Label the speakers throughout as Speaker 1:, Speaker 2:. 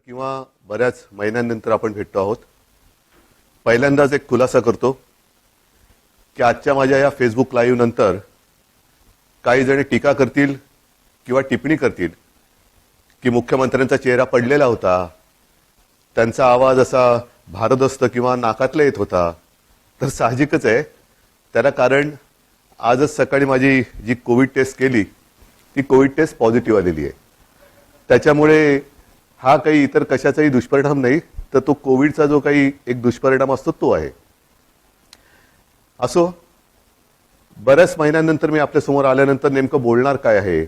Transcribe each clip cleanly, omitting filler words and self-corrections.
Speaker 1: किंवा बऱ्याच महिन्यांनंतर आपण भेटतो आहोत. पहिल्यांदाच एक खुलासा करतो की आजच्या माझ्या या फेसबुक लाईव्ह नंतर काही जण टीका करतील किंवा टिप्पणी करतील की मुख्यमंत्र्यांचा चेहरा पडलेला होता, त्यांचा आवाज असा भारदस्त किंवा नाकातला येत होता. तर साहजिकच आहे, त्याला कारण आजच सकाळी माझी जी कोविड टेस्ट केली ती कोविड टेस्ट पॉझिटिव्ह आलेली आहे. त्याच्यामुळे हा काही इतर कशाचाही दुष्परिणाम नाही, तर तो कोविडचा जो काही एक दुष्परिणाम असतो तो आहे. असो, बऱ्याच महिन्यांनंतर मी आपल्यासमोर आल्यानंतर नेमकं बोलणार काय आहे,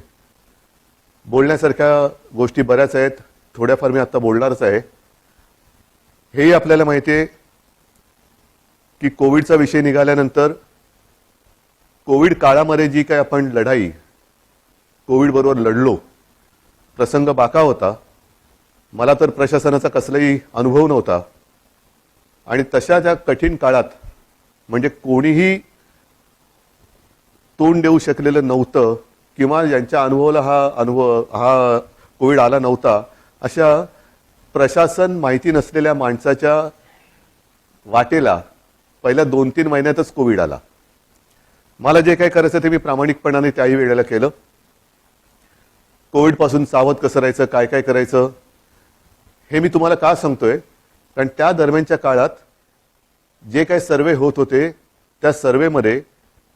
Speaker 1: बोलण्यासारख्या गोष्टी बऱ्याच आहेत, थोड्याफार मी आता बोलणारच आहे. हेही आपल्याला माहिती आहे की कोविडचा विषय निघाल्यानंतर कोविड काळामध्ये जी काही आपण लढाई कोविड बरोबर लढलो, प्रसंग बाका होता. मला तर प्रशासनाचा कसलाही अनुभव नव्हता आणि तशा त्या कठीण काळात म्हणजे कोणीही तोंड देऊ शकलेलं नव्हतं किंवा ज्यांच्या अनुभवाला हा कोविड आला नव्हता, अशा प्रशासन माहिती नसलेल्या माणसाच्या वाटेला पहिल्या 2-3 महिन्यातच कोविड आला. मला जे काही करायचं ते मी प्रामाणिकपणाने त्याही वेळेला केलं. कोविड पासून सावध कसं राहायचं, काय काय करायचं हे मी तुम्हाला का सांगतोय, कारण त्या दरम्यानच्या काळात जे काही सर्वे होत होते त्या सर्वेमध्ये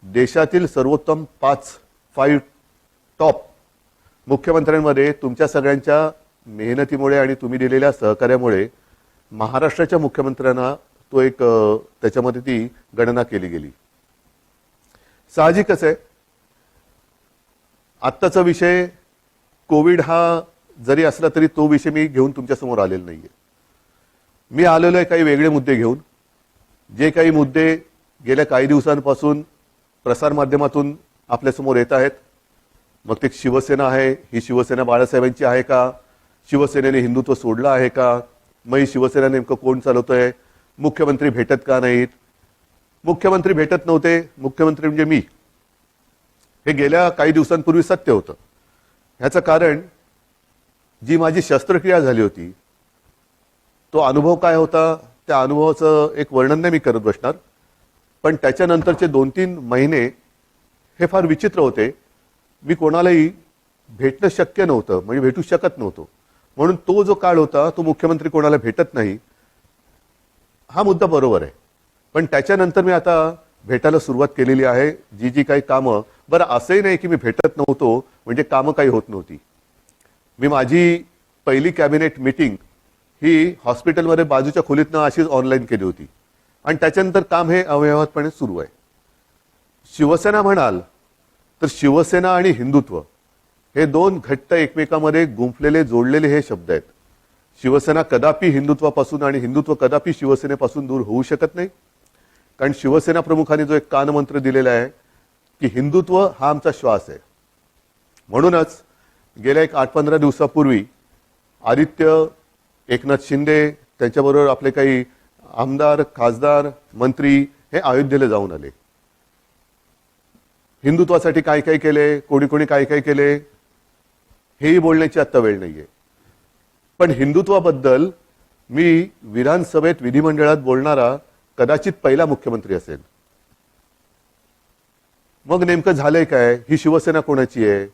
Speaker 1: देशातील सर्वोत्तम 5 टॉप मुख्यमंत्र्यांमध्ये तुमच्या सगळ्यांच्या मेहनतीमुळे आणि तुम्ही दिलेल्या सहकार्यामुळे महाराष्ट्राच्या मुख्यमंत्र्यांना तो एक त्याच्यामध्ये ती गणना केली गेली. साहजिकच आहे, आत्ताचा विषय कोविड हा जरी असला तरी तो विषय मी घेऊन तुमच्यासमोर आलेला नाहीये. मी आलेलो आहे काही वेगळे मुद्दे घेऊन, जे काही मुद्दे गेल्या काही दिवसांपासून प्रसारमाध्यमातून आपल्यासमोर येत आहेत. मग ते शिवसेना आहे, ही शिवसेना बाळासाहेबांची आहे का, शिवसेनेने हिंदुत्व सोडलं आहे का, मग ही शिवसेना नेमकं कोण चालवतोय, मुख्यमंत्री भेटत का नाहीत, मुख्यमंत्री भेटत नव्हते, मुख्यमंत्री म्हणजे मी, हे गेल्या काही दिवसांपूर्वी सत्य होतं. ह्याचं कारण जी माझी शस्त्रक्रिया झाली होती तो अनुभव काय होता, त्या अनुभवाचं एक वर्णन नाही मी करत बसणार, पण त्याच्यानंतरचे 2-3 महिने हे फार विचित्र होते. मी कोणालाही भेटणं शक्य नव्हतं, म्हणजे भेटू शकत नव्हतो. म्हणून तो जो काळ होता तो मुख्यमंत्री कोणाला भेटत नाही हा मुद्दा बरोबर आहे. पण त्याच्यानंतर मी आता भेटायला सुरुवात केलेली आहे. जी काही कामं, बरं असंही नाही की मी भेटत नव्हतो म्हणजे कामं काही होत नव्हती. मी माझी पहिली कॅबिनेट मीटिंग ही हॉस्पिटलमध्ये बाजूच्या खोलीतनं अशीच ऑनलाईन केली होती आणि त्याच्यानंतर काम हे अव्यवहातपणे सुरू आहे. शिवसेना म्हणाल तर शिवसेना आणि हिंदुत्व हे दोन घट्ट एकमेकांमध्ये गुंफलेले जोडलेले हे शब्द आहेत. शिवसेना कदापि हिंदुत्वापासून आणि हिंदुत्व कदापि शिवसेनेपासून दूर होऊ शकत नाही, कारण शिवसेना प्रमुखांनी जो एक कानमंत्र दिलेला आहे की हिंदुत्व हा आमचा श्वास आहे. म्हणूनच गेल्या एक 8-15 दिवसापूर्वी आदित्य, एकनाथ शिंदे, त्यांच्याबरोबर आपले काही आमदार, खासदार, मंत्री हे अयोध्येला जाऊन आले. हिंदुत्वासाठी काय काय केले, कोणी कोणी काय काय केले हेही बोलण्याची आता वेळ नाहीये. पण हिंदुत्वाबद्दल मी विधानसभेत, विधिमंडळात बोलणारा कदाचित पहिला मुख्यमंत्री असेल. मग नेमकं झालंय काय, ही शिवसेना कोणाची आहे?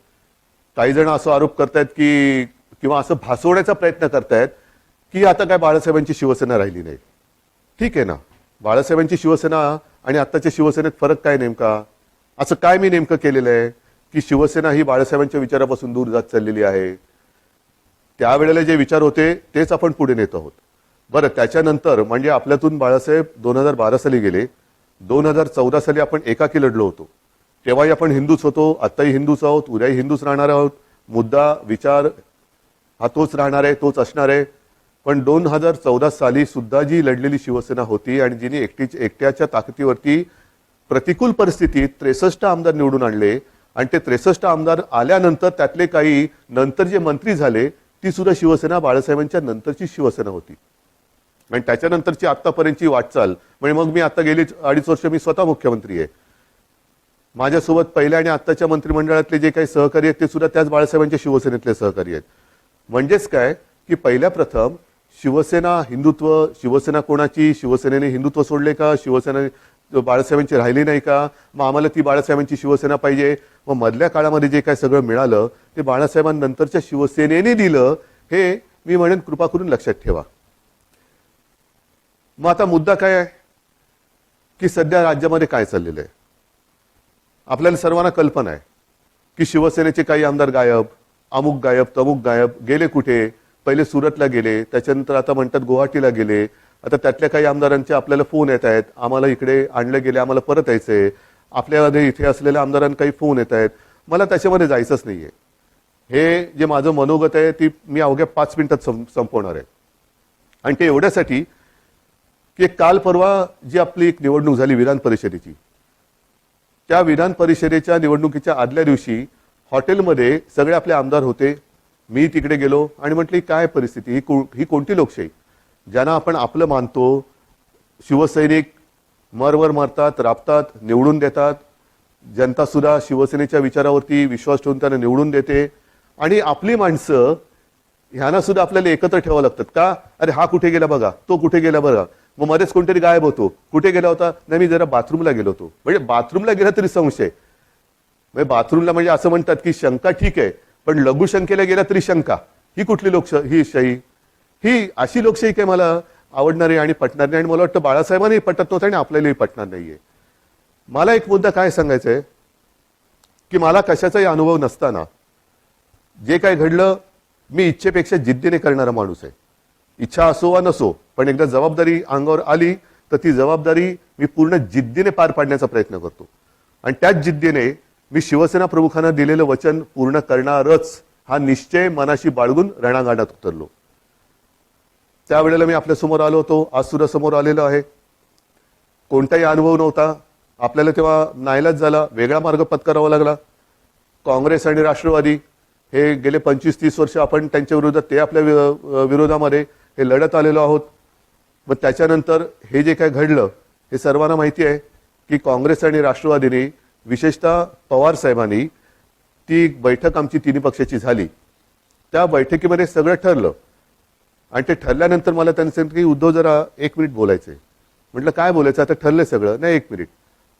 Speaker 1: काही जण असं आरोप करतायत की किंवा असं भासवण्याचा प्रयत्न करतायत की आता काय बाळासाहेबांची शिवसेना राहिली नाही. ठीक आहे ना, बाळासाहेबांची शिवसेना आणि आत्ताच्या शिवसेनेत फरक काय नेमका? असं काय मी नेमकं केलेलं आहे की शिवसेना ही बाळासाहेबांच्या विचारापासून दूर जात चाललेली आहे? त्यावेळेला जे विचार होते तेच आपण पुढे नेत आहोत. बरं, त्याच्यानंतर म्हणजे आपल्यातून बाळासाहेब 2012 साली गेले, 2014 साली आपण एकाकी लढलो होतो. तेव्हाही आपण हिंदूच होतो, आत्ताही हिंदूच आहोत, उद्याही हिंदूच राहणार आहोत. मुद्दा, विचार हा तोच राहणार आहे, तोच असणार आहे. पण 2014 साली सुद्धा जी लढलेली शिवसेना होती आणि जिने एकट्याच्या ताकदीवरती प्रतिकूल परिस्थितीत 63 आमदार निवडून आणले आणि ते 63 आमदार आल्यानंतर त्यातले काही नंतर जे मंत्री झाले ती सुद्धा शिवसेना बाळासाहेबांच्या नंतरची शिवसेना होती. आणि त्याच्यानंतरची आतापर्यंतची वाटचाल म्हणजे मग मी आता गेली 2.5 वर्ष मी स्वतः मुख्यमंत्री आहे. माझ्यासोबत पहिल्या आणि आत्ताच्या मंत्रिमंडळातले जे काही सहकारी आहेत ते सुद्धा त्याच बाळासाहेबांच्या शिवसेनेतले सहकारी आहेत. म्हणजेच काय, की पहिल्या प्रथम शिवसेना हिंदुत्व, शिवसेना कोणाची, शिवसेनेने हिंदुत्व सोडले का, शिवसेना बाळासाहेबांची राहिली नाही का, मग आम्हाला ती बाळासाहेबांची शिवसेना पाहिजे. मग मधल्या काळामध्ये जे काय सगळं मिळालं ते बाळासाहेबांनंतरच्या शिवसेनेने दिलं, हे मी म्हणेन कृपा करून लक्षात ठेवा. मग आता मुद्दा काय आहे की सध्या राज्यामध्ये काय चाललेलं आहे. आपल्याला सर्वांना कल्पना आहे की शिवसेनेचे काही आमदार गायब, अमुक गायब, तमुक गायब, गेले कुठे. पहिले सुरतला गेले, त्याच्यानंतर आता म्हणतात गुवाहाटीला गेले. आता त्यातल्या काही आमदारांचे आपल्याला फोन येत आहेत, आम्हाला इकडे आणलं गेले, आम्हाला परत यायचंय. आपल्यामध्ये इथे असलेल्या आमदारांना काही फोन येत आहेत. मला त्याच्यामध्ये जायचंच नाहीये. हे जे माझं मनोगत आहे ती मी अवघ्या 5 मिनिटात संपवणार आहे. आणि ते एवढ्यासाठी की काल परवा जी आपली एक निवडणूक झाली विधान परिषदेची, त्या विधान परिषदेच्या निवडणुकीच्या आदल्या दिवशी हॉटेलमध्ये सगळे आपले आमदार होते. मी तिकडे गेलो आणि म्हटली काय परिस्थिती, ही कोणती लोकशाही, ज्यांना आपण आपलं मानतो, शिवसैनिक मरवर मरतात, राबतात, निवडून देतात. जनता सुद्धा शिवसेनेच्या विचारावरती विश्वास ठेवून त्यांना निवडून देते. आणि आपली माणसं ह्यांना सुद्धा आपल्याला एकत्र ठेवावं लागतात का. अरे हा कुठे गेला बघा, तो कुठे गेला बघा, मग मध्येच कोणतरी गायब होतो, कुठे गेला होता, नाही मी जरा बाथरूमला गेलो होतो. म्हणजे बाथरूमला गेला तरी संशय. म्हणजे बाथरूमला म्हणजे असं म्हणतात की शंका ठीक आहे, पण लघुशंकेला गेला तरी शंका. ही कुठली ही शाही, ही अशी लोकशाही काय मला आवडणारी आणि पटणार नाही. आणि मला वाटतं बाळासाहेबांनाही पटत नव्हतं आणि आपल्यालाही पटणार नाहीये. मला एक मुद्दा काय सांगायचा आहे की मला कशाचाही अनुभव नसताना जे काय घडलं, मी इच्छेपेक्षा जिद्दीने करणारा माणूस आहे. इच्छा असो वा नसो, पण एकदा जबाबदारी अंगावर आली तर ती जबाबदारी मी पूर्ण जिद्दीने पार पाडण्याचा प्रयत्न करतो. आणि त्याच जिद्दीने मी शिवसेना प्रमुखांना दिलेलं वचन पूर्ण करणारच हा निश्चय मनाशी बाळगून रणांगणात उतरलो. त्यावेळेला मी आपल्या समोर आलो होतो, आज सुद्धा समोर आलेलो आहे. कोणताही अनुभव नव्हता आपल्याला, तेव्हा नाईलाज झाला, वेगळा मार्ग पत्करावा लागला. काँग्रेस आणि राष्ट्रवादी हे गेले 25-30 वर्ष आपण त्यांच्या विरोधात, ते आपल्या विरोधामध्ये हे लढत आलेलो आहोत. मग त्याच्यानंतर हे जे काय घडलं हे सर्वांना माहिती आहे की काँग्रेस आणि राष्ट्रवादीने, विशेषतः पवार साहेबांनी, ती बैठक आमची तिन्ही पक्षाची झाली. त्या बैठकीमध्ये सगळं ठरलं. आणि ते ठरल्यानंतर मला त्यांनी सांगितलं की उद्धव जरा 1 मिनिट बोलायचंय. म्हटलं काय बोलायचं, आता ठरलंय सगळं, नाही 1 मिनिट.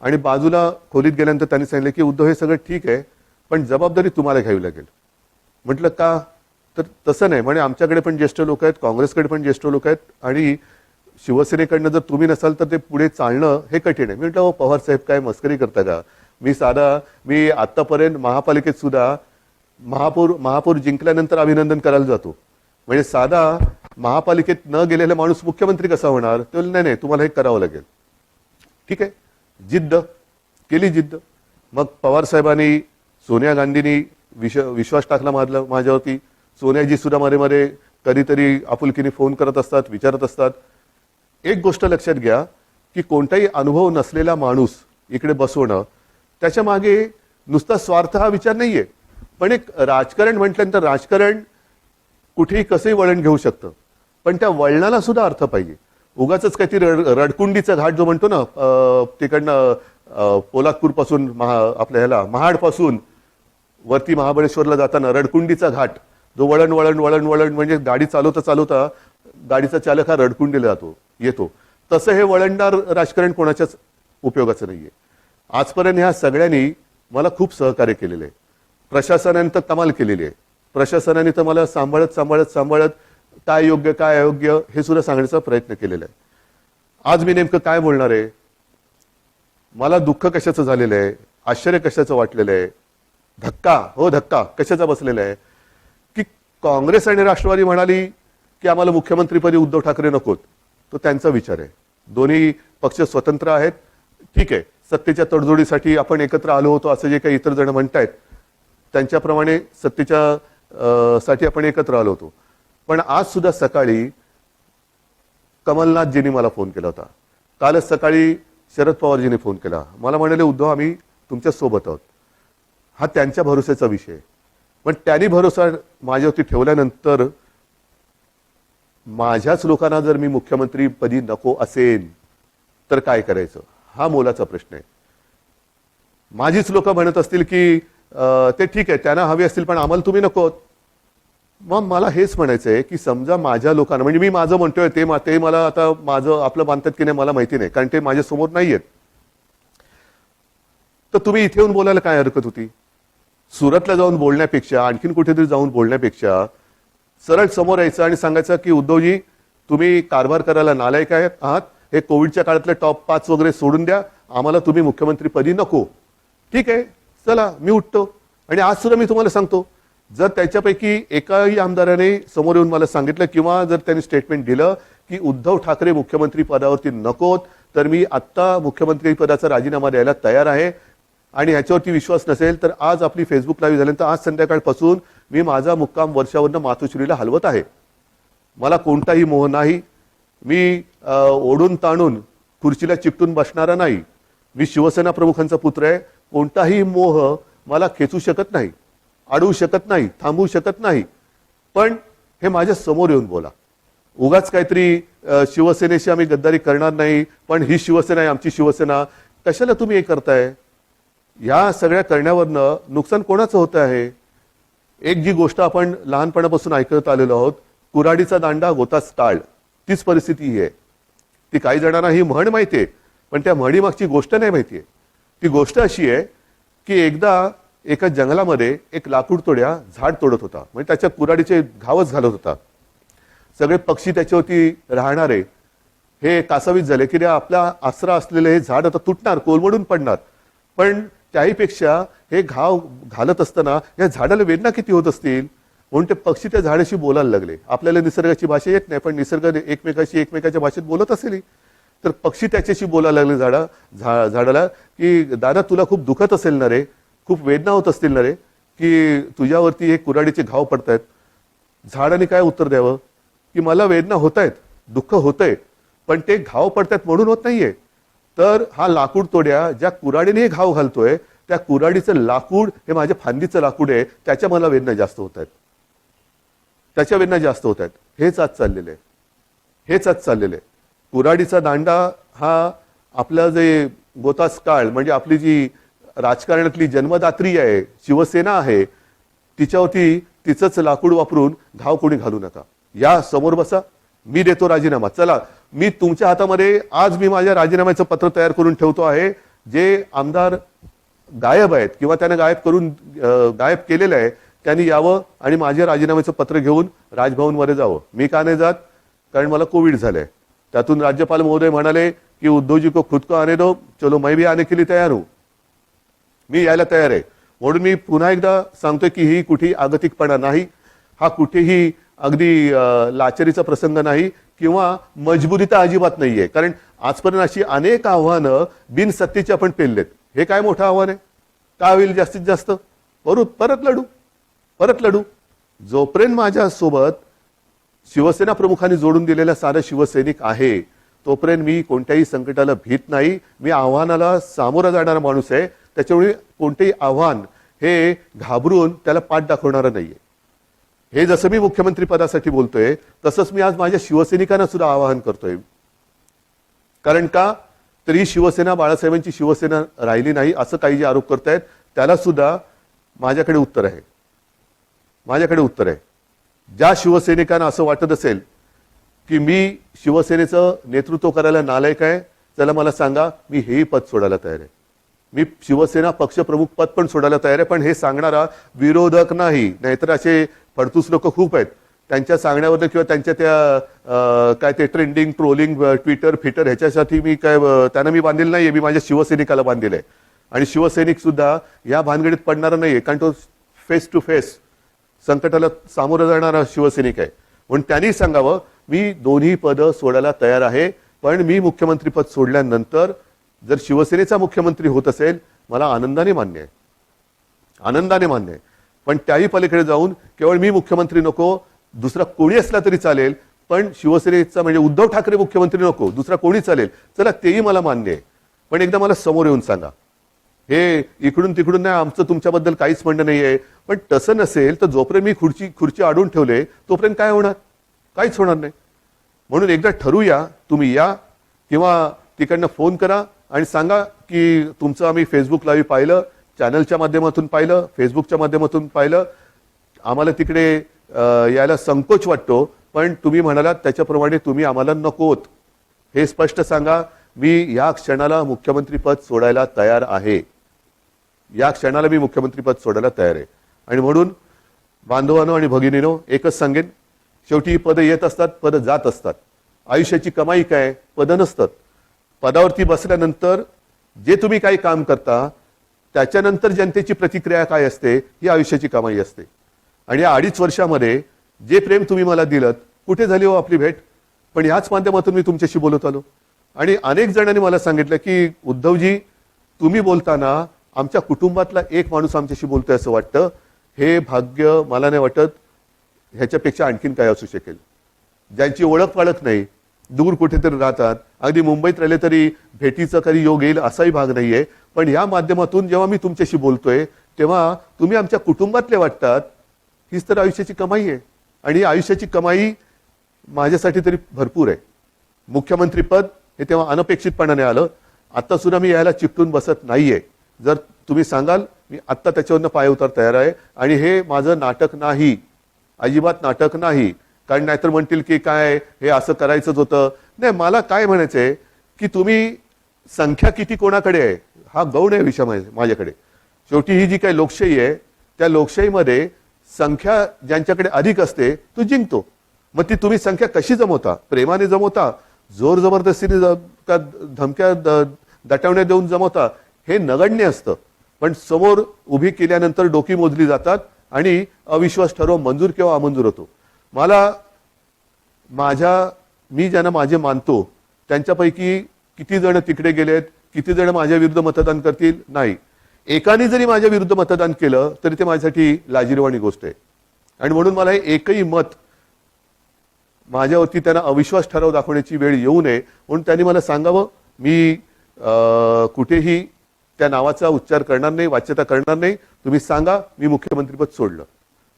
Speaker 1: आणि बाजूला खोलीत गेल्यानंतर त्यांनी सांगितलं की उद्धव हे सगळं ठीक आहे, पण जबाबदारी तुम्हाला घ्यावी लागेल. म्हटलं का, तर तसं नाही म्हणे, आमच्याकडे पण ज्येष्ठ लोक आहेत, काँग्रेसकडे पण ज्येष्ठ लोक आहेत, आणि शिवसेनेकडनं जर तुम्ही नसाल तर ते पुढे चालणं हे कठीण आहे. मी म्हटलं पवार साहेब काय मस्करी करता का. मी आतापर्यंत महापालिकेत सुद्धा महापौर जिंकल्यानंतर अभिनंदन करायला जातो. म्हणजे साधा महापालिकेत न गेलेला माणूस मुख्यमंत्री कसा होणार. ते नाही नाही तुम्हाला हे करावं लागेल. ठीक आहे, जिद्द केली, जिद्द. मग पवार साहेबांनी, सोनिया गांधींनी विश्वास टाकला माझ्यावरती. सोनियाजी सुद्धा मध्ये कधीतरी आपुलकीने फोन करत असतात, विचारत असतात. एक गोष्ट लक्षात घ्या की कोणताही अनुभव नसलेला माणूस इकडे बसवणं, त्याच्या मागे नुसता स्वार्थ हा विचार नाहीये, पण एक राजकारण म्हटल्यानंतर राजकारण कुठेही कसंही वळण घेऊ शकतं, पण त्या वळणाला सुद्धा अर्थ पाहिजे. उगाच काही रडकुंडीचा घाट जो म्हणतो ना, तिकडनं पोलादपूर पासून आपल्या ह्याला महाड पासून वरती महाबळेश्वरला जाताना रडकुंडीचा घाट, जो वळण वळण वळण वळण म्हणजे गाडी चालवता चालवता गाडीचा चालक हा रडकुंडीला येतो. तसं हे वळणदार राजकारण कोणाच्याच उपयोगाचं नाहीये. आजपर्यंत ह्या सगळ्यांनी मला खूप सहकार्य केलेलं आहे. प्रशासनाने तर कमाल केलेली आहे. प्रशासनाने तर मला सांभाळत काय योग्य काय अयोग्य हे सुद्धा सांगण्याचा प्रयत्न केलेला आहे. आज मी नेमकं काय बोलणार आहे, मला दुःख कशाचं झालेलं आहे, आश्चर्य कशाचं वाटलेलं आहे, धक्का कशाचा बसलेला आहे की काँग्रेस आणि राष्ट्रवादी म्हणाली की आम्हाला मुख्यमंत्रीपदी उद्धव ठाकरे नकोत. तो त्यांचा विचार आहे. दोन्ही पक्ष स्वतंत्र आहेत. ठीक आहे, सत्तेच्या तडजोडीसाठी आपण एकत्र आलो होतो असं जे काही इतर जण म्हणतायत, त्यांच्याप्रमाणे सत्तेच्या साठी आपण एकत्र आलो होतो. पण आज सुद्धा सकाळी कमलनाथजींनी मला फोन केला होता. कालच सकाळी शरद पवारजींनी फोन केला. मला म्हणाले उद्धव आम्ही तुमच्या सोबत आहोत. हा त्यांच्या भरोश्याचा विषय. पण त्यांनी भरोसा माझ्यावरती ठेवल्यानंतर माझ्याच लोकांना जर मी मुख्यमंत्रीपदी नको असेल तर काय करायचं, हा मोलाचा प्रश्न आहे. माझीच लोक म्हणत असतील की ते ठीक आहे त्यांना हवे असतील पण आम्हाला तुम्ही नको. मग मला हेच म्हणायचं आहे की समजा माझ्या लोकांना, म्हणजे मी माझं म्हणतोय ते मला आता माझं आपलं बांधतात की नाही मला माहिती नाही, कारण ते माझ्या समोर नाहीयेत. तर तुम्ही इथे येऊन बोलायला काय हरकत होती? सुरतला जाऊन बोलण्यापेक्षा, आणखीन कुठेतरी जाऊन बोलण्यापेक्षा सरळ समोर यायचं आणि सांगायचं की उद्धवजी तुम्ही कारभार करायला नालायक आहात, हे कोविडच्या काळातले टॉप 5 वगैरे सोडून द्या, आम्हाला तुम्ही मुख्यमंत्रीपदी नको. ठीक आहे, चला मी उठतो. आणि आज सुद्धा मी तुम्हाला सांगतो, जर त्याच्यापैकी एकाही आमदाराने समोर येऊन मला सांगितलं किंवा जर त्यांनी स्टेटमेंट दिलं की उद्धव ठाकरे मुख्यमंत्री पदावरती नकोत, तर मी आत्ता मुख्यमंत्री पदाचा राजीनामा द्यायला तयार आहे. आणि ह्याच्यावरती विश्वास नसेल तर आज आपली फेसबुक लाईव्ह झाल्यानंतर आज संध्याकाळपासून मी माझा मुक्काम वर्षावरनं मातोश्रीला हलवत आहे. मला कोणताही मोह नाही. मी ओढून ताणून खुर्चीला चिकटून बसणारा नाही. मी शिवसेना प्रमुखांचा पुत्र आहे. कोणताही मोह मला खेचू शकत नाही, अडवू शकत नाही, थांबवू शकत नाही. पण हे माझ्या समोर येऊन बोला. उगाच काहीतरी शिवसेनेशी आम्ही गद्दारी करणार नाही, पण ही शिवसेना आहे आमची शिवसेना, कशाला तुम्ही हे करताय? या सगळ्या करण्यावरनं नुकसान कोणाचं होतं आहे? एक जी गोष्ट आपण लहानपणापासून ऐकत आलेलो आहोत, कुऱ्हाडीचा दांडा गोताच टाळ, तीच परिस्थिती ही आहे. ती काही जणांना ही म्हण माहितीये, पण त्या म्हणीमागची गोष्ट नाही माहितीये. ती गोष्ट अशी आहे की एकदा एका जंगलामध्ये एक लाकूड तोड्या झाड तोडत होता, म्हणजे त्याच्या कुऱ्हाडीचे घावच घालत होता. सगळे पक्षी त्याच्यावरती राहणारे हे कासावीस झाले की आपला आसरा असलेले हे झाड आता तुटणार, कोलमडून पडणार. पण त्याहीपेक्षा हे घाव घालत असताना या झाडाला वेदना किती होत असतील, म्हणून ते पक्षी त्या झाडाशी बोलायला लागले. आपल्याला निसर्गाची भाषा येत नाही, पण निसर्ग एकमेकाच्या भाषेत बोलत असेल. तर पक्षी त्याच्याशी बोलायला लागले झाडाला की दादा तुला खूप दुखत असेल ना रे, खूप वेदना होत असतील ना रे, की तुझ्यावरती हे कुऱ्हाडीचे घाव पडतायत. झाडाने काय उत्तर द्यावं की मला वेदना होत आहेत, दुःख होतंय, पण ते घाव पडतायत म्हणून होत नाहीये. तर हा लाकूड तोड्या ज्या कुऱ्हाडीने हे घाव घालतोय, त्या कुऱ्हाडीचं लाकूड हे माझ्या फांदीचं लाकूड आहे, त्याच्या मला वेदना जास्त होत आहेत, त्याच्या वेदना जास्त होत आहेत. हेच आज चाललेलं आहे, हेच आज चाललेलं आहे. कुऱ्हाडीचा दांडा हा आपला जे गोतास काळ, म्हणजे आपली जी राजकारणातली जन्मदात्री आहे, शिवसेना आहे, तिच्यावरती तिचंच लाकूड वापरून घाव कोणी घालू नका. या समोर बसा, मी देतो राजीनामा. चला, मी तुमच्या हातामध्ये आज मी माझ्या राजीनाम्याचं पत्र तयार करून ठेवतो आहे. जे आमदार गायब आहेत किंवा त्याने गायब केलेलं आहे, त्यांनी यावं आणि माझ्या राजीनाम्याचं पत्र घेऊन राजभवनमध्ये जावं. मी का नाही जात? कारण मला कोविड झालंय. त्यातून राज्यपाल महोदय म्हणाले की उद्धवजी को खुद को आने दो, चलो मैं भी आने के लिए तैयार हूं. मी यायला तयार आहे. म्हणून मी पुन्हा एकदा सांगतोय की ही कुठेही आगतिकपणा नाही, हा कुठेही अगदी लाचारीचा प्रसंग नाही किंवा मजबुरी तर अजिबात नाहीये. कारण आजपर्यंत अशी अनेक आव्हानं बिनसत्तेची आपण पेललेत. हे काय मोठं आव्हान आहे? काय होईल जास्तीत जास्त? परत लढू. जोपर्यंत माझ्या सोबत शिवसेना प्रमुखांनी जोडून दिलेला सारा शिवसैनिक आहे, तोपर्यंत मी कोणत्याही संकटाला भीत नाही. मी आव्हानाला सामोरा जाणारा माणूस आहे. त्याच्यामुळे कोणतेही आव्हान हे घाबरून त्याला पाठ दाखवणारा नाहीये. हे जसं मी मुख्यमंत्री पदासाठी बोलतोय, तसंच मी आज माझ्या शिवसैनिकांना सुद्धा आवाहन करतोय. कारण का तर ही शिवसेना बाळासाहेबांची शिवसेना राहिली नाही असं काही जे आरोप करतायत, त्याला सुद्धा माझ्याकडे उत्तर आहे. ज्या शिवसैनिकांना असं वाटत असेल की मी शिवसेनेचं नेतृत्व करायला नालायक आहे, चला मला सांगा, मी हेही पद सोडायला तयार आहे. मी शिवसेना पक्षप्रमुख पद पण सोडायला तयार आहे. पण हे सांगणारा विरोधक नाही. नाहीतर असे फडतूस लोक खूप आहेत, त्यांच्या सांगण्यावर किंवा त्यांच्या त्या काय ते ट्रेंडिंग ट्रोलिंग ट्विटर फिटर ह्याच्यासाठी मी काय त्यांना मी बांधलेलं नाहीये. मी माझ्या शिवसैनिकाला बांधलेलं आहे. आणि शिवसैनिक सुद्धा या भानगडीत पडणारा नाहीये, कारण तो फेस टू फेस संकटाला सामोरं जाणारा शिवसैनिक आहे. म्हणून त्यांनी सांगावं, मी दोन्ही पदं सोडायला तयार आहे. पण मी मुख्यमंत्रीपद सोडल्यानंतर जर शिवसेनेचा मुख्यमंत्री होत असेल, मला आनंदाने मान्य आहे. पण त्याही पलीकडे जाऊन केवळ मी मुख्यमंत्री नको, दुसरा कोणी असला तरी चालेल, पण शिवसेनेचा म्हणजे उद्धव ठाकरे मुख्यमंत्री नको, दुसरा कोणी चालेल, चला तेही मला मान्य आहे. पण एकदा मला समोर येऊन सांगा. हे इकडून तिकडून नाही, आमचं तुमच्याबद्दल काहीच म्हणणं नाहीये. पण तसं नसेल तर जोपर्यंत मी खुर्ची अडवून ठेवले, तोपर्यंत काय होणार? काहीच होणार नाही. म्हणून एकदा ठरवूया, तुम्ही या किंवा तिकडनं फोन करा आणि सांगा की तुमचं आम्ही फेसबुक लाईव्ह पाहिलं, चॅनलच्या माध्यमातून पाहिलं, फेसबुकच्या माध्यमातून पाहिलं, आम्हाला तिकडे यायला संकोच वाटतो, पण तुम्ही म्हणालात त्याच्याप्रमाणे तुम्ही आम्हाला नकोत हे स्पष्ट सांगा. मी या क्षणाला मुख्यमंत्रीपद सोडायला तयार आहे. या क्षणाला मी मुख्यमंत्रीपद सोडायला तयार आहे. आणि म्हणून बांधवांनो आणि भगिनीनो एकच सांगेन, शेवटी ही पदं येत असतात, पदं जात असतात. आयुष्याची कमाई काय? पदं नसतात. पदावरती बसल्यानंतर जे तुम्ही काही काम करता त्याच्यानंतर जनतेची प्रतिक्रिया काय असते ही आयुष्याची कमाई असते. आणि या 2.5 वर्षामध्ये जे प्रेम तुम्ही मला दिलं, कुठे झाली हो आपली भेट? पण ह्याच माध्यमातून मी तुमच्याशी बोलत आलो. आणि अनेक जणांनी मला सांगितलं की उद्धवजी, तुम्ही बोलताना आमच्या कुटुंबातला एक माणूस आमच्याशी बोलतोय असं वाटतं. हे भाग्य मला नाही वाटत ह्याच्यापेक्षा आणखीन काय असू शकेल. ज्यांची ओळख पाळख नाही, दूर कुठेतरी राहतात, अगदी मुंबईत राहिले तरी भेटीचा कधी योग येईल असाही भाग नाहीये. पण या माध्यमातून जेव्हा मी तुमच्याशी बोलतोय तेव्हा तुम्ही आमच्या कुटुंबातले वाटतात. हीच तर आयुष्याची कमाई आहे. आणि ही आयुष्याची कमाई माझ्यासाठी तरी भरपूर आहे. मुख्यमंत्रीपद हे तेव्हा अनपेक्षितपणाने आलं. आता सुद्धा मी यायला चिकटून बसत नाहीये. जर तुम्ही सांगाल मी आत्ता त्याच्यावरनं पाय उतार तयार आहे. आणि हे माझं नाटक नाही, अजिबात नाटक नाही. कारण नाहीतर म्हणतील की काय हे असं करायचंच होतं. नाही, मला काय म्हणायचंय की तुम्ही संख्या किती कोणाकडे आहे हा गौण आहे विषय माझ्याकडे. शेवटी ही जी काही लोकशाही आहे त्या लोकशाहीमध्ये संख्या ज्यांच्याकडे अधिक असते तो जिंकतो. मग ती तुम्ही संख्या कशी जमवता? प्रेमाने जमवता, जोर जबरदस्तीने का धमक्या दटावण्या देऊन जमवता? हे नगण्य असतं. पण समोर उभी केल्यानंतर डोकी मोजली जातात आणि अविश्वास ठरव मंजूर किंवा अमंजूर होतो. मी ज्यांना माझे मानतो त्यांच्यापैकी किती जण तिकडे गेलेत, किती जण माझ्या विरुद्ध मतदान करतील? नाही. एकाने जरी माझ्या विरुद्ध मतदान केलं तरी ते माझ्यासाठी लाजिरवाणी गोष्ट आहे. आणि म्हणून मला हे एकही मत माझ्यावरती त्यांना अविश्वास ठराव दाखवण्याची वेळ येऊ नये म्हणून त्यांनी मला सांगावं. मी कुठेही त्या नावाचा उच्चार करणार नाही, वाच्यता करणार नाही. तुम्ही सांगा मी मुख्यमंत्रीपद सोडलं,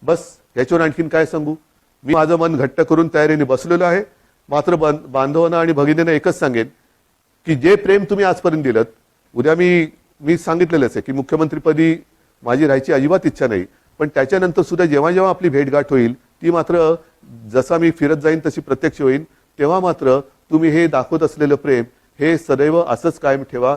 Speaker 1: बस. याच्यावर आणखीन काय सांगू? मी माझं मन घट्ट करून तयारीने बसलेलो आहे. मात्र बांधवांना आणि भगिनींना एकच सांगेन की जे प्रेम तुम्ही आजपर्यंत दिलं, उद्या मी सांगितलेलंच आहे की मुख्यमंत्रीपदी माझी राहायची अजिबात इच्छा नाही. पण त्याच्यानंतर सुद्धा जेव्हा जेव्हा आपली भेटगाठ होईल ती मात्र जसा मी फिरत जाईन तशी प्रत्यक्ष होईल. तेव्हा मात्र तुम्ही हे दाखवत असलेलं प्रेम हे सदैव असंच कायम ठेवा.